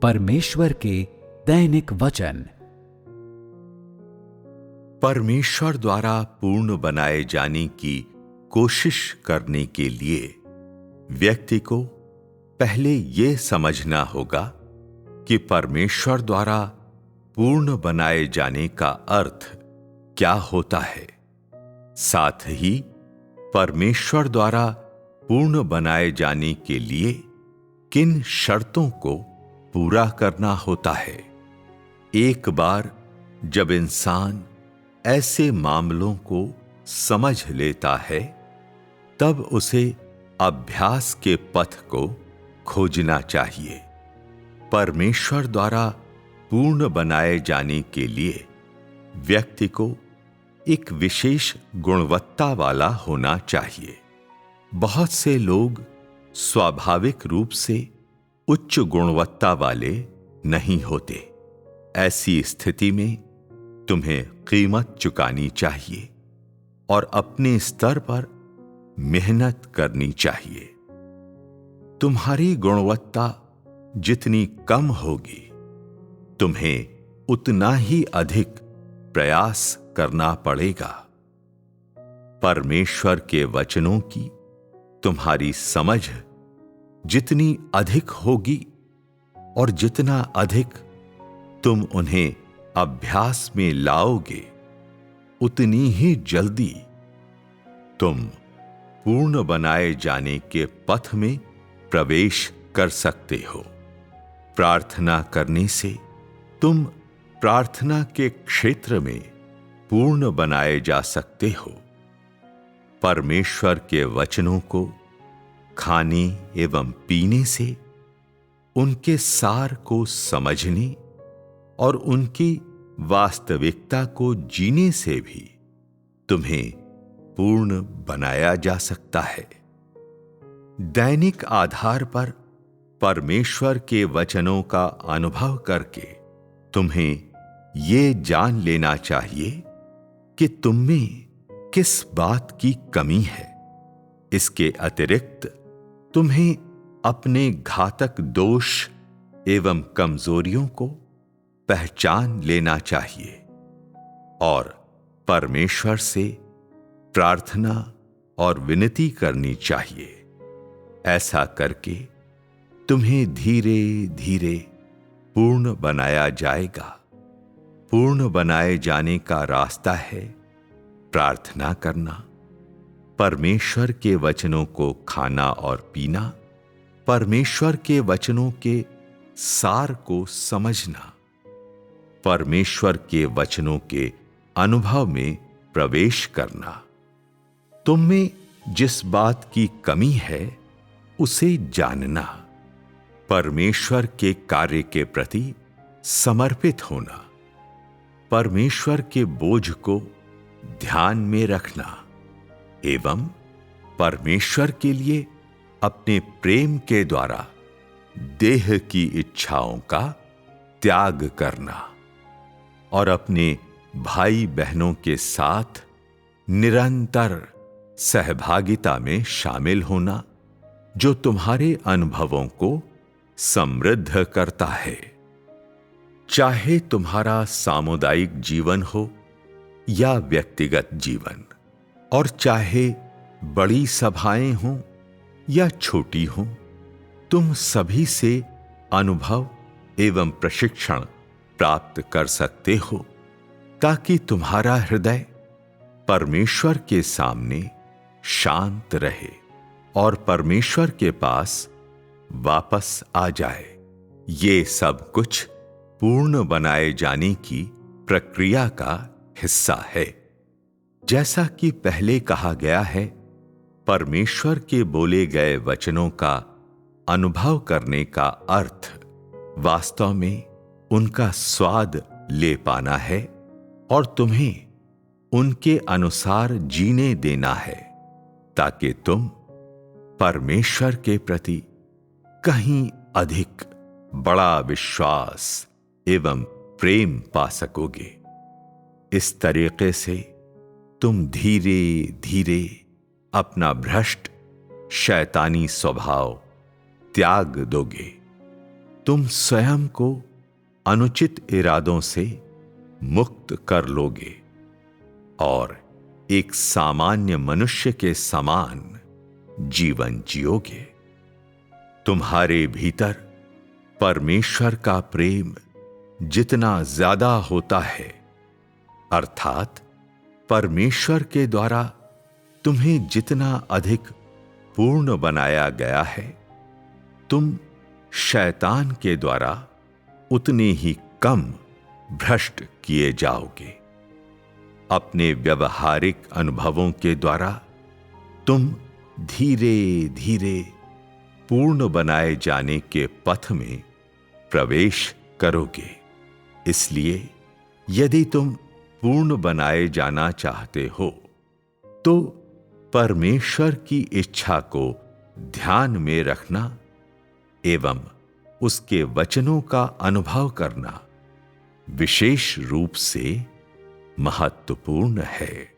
परमेश्वर के दैनिक वचन। परमेश्वर द्वारा पूर्ण बनाए जाने की कोशिश करने के लिए व्यक्ति को पहले ये समझना होगा कि परमेश्वर द्वारा पूर्ण बनाए जाने का अर्थ क्या होता है। साथ ही परमेश्वर द्वारा पूर्ण बनाए जाने के लिए किन शर्तों को पूरा करना होता है। एक बार जब इंसान ऐसे मामलों को समझ लेता है, तब उसे अभ्यास के पथ को खोजना चाहिए। परमेश्वर द्वारा पूर्ण बनाए जाने के लिए व्यक्ति को एक विशेष गुणवत्ता वाला होना चाहिए। बहुत से लोग स्वाभाविक रूप से उच्च गुणवत्ता वाले नहीं होते। ऐसी स्थिति में तुम्हें कीमत चुकानी चाहिए और अपने स्तर पर मेहनत करनी चाहिए। तुम्हारी गुणवत्ता जितनी कम होगी, तुम्हें उतना ही अधिक प्रयास करना पड़ेगा। परमेश्वर के वचनों की तुम्हारी समझ जितनी अधिक होगी और जितना अधिक तुम उन्हें अभ्यास में लाओगे, उतनी ही जल्दी तुम पूर्ण बनाए जाने के पथ में प्रवेश कर सकते हो। प्रार्थना करने से तुम प्रार्थना के क्षेत्र में पूर्ण बनाए जा सकते हो। परमेश्वर के वचनों को खाने एवं पीने से उनके सार को समझने और उनकी वास्तविकता को जीने से भी तुम्हें पूर्ण बनाया जा सकता है। दैनिक आधार पर परमेश्वर के वचनों का अनुभव करके तुम्हें ये जान लेना चाहिए कि तुम में किस बात की कमी है। इसके अतिरिक्त तुम्हें अपने घातक दोष एवं कमजोरियों को पहचान लेना चाहिए और परमेश्वर से प्रार्थना और विनती करनी चाहिए। ऐसा करके तुम्हें धीरे धीरे पूर्ण बनाया जाएगा। पूर्ण बनाए जाने का रास्ता है प्रार्थना करना, परमेश्वर के वचनों को खाना और पीना, परमेश्वर के वचनों के सार को समझना, परमेश्वर के वचनों के अनुभव में प्रवेश करना। तुम में जिस बात की कमी है उसे जानना, परमेश्वर के कार्य के प्रति समर्पित होना, परमेश्वर के बोझ को ध्यान में रखना एवं परमेश्वर के लिए अपने प्रेम के द्वारा देह की इच्छाओं का त्याग करना और अपने भाई बहनों के साथ निरंतर सहभागिता में शामिल होना, जो तुम्हारे अनुभवों को समृद्ध करता है। चाहे तुम्हारा सामुदायिक जीवन हो या व्यक्तिगत जीवन, और चाहे बड़ी सभाएं हों या छोटी हों, तुम सभी से अनुभव एवं प्रशिक्षण प्राप्त कर सकते हो, ताकि तुम्हारा हृदय परमेश्वर के सामने शांत रहे और परमेश्वर के पास वापस आ जाए। ये सब कुछ पूर्ण बनाए जाने की प्रक्रिया का हिस्सा है। जैसा कि पहले कहा गया है, परमेश्वर के बोले गए वचनों का अनुभव करने का अर्थ वास्तव में उनका स्वाद ले पाना है और तुम्हें उनके अनुसार जीने देना है, ताकि तुम परमेश्वर के प्रति कहीं अधिक बड़ा विश्वास एवं प्रेम पा सकोगे। इस तरीके से तुम धीरे धीरे अपना भ्रष्ट शैतानी स्वभाव त्याग दोगे तुम स्वयं को अनुचित इरादों से मुक्त कर लोगे और एक सामान्य मनुष्य के समान जीवन जियोगे। तुम्हारे भीतर परमेश्वर का प्रेम जितना ज्यादा होता है, अर्थात परमेश्वर के द्वारा तुम्हें जितना अधिक पूर्ण बनाया गया है, तुम शैतान के द्वारा उतने ही कम भ्रष्ट किए जाओगे। अपने व्यवहारिक अनुभवों के द्वारा तुम धीरे धीरे पूर्ण बनाए जाने के पथ में प्रवेश करोगे। इसलिए यदि तुम पूर्ण बनाए जाना चाहते हो तो परमेश्वर की इच्छा को ध्यान में रखना एवं उसके वचनों का अनुभव करना विशेष रूप से महत्वपूर्ण है।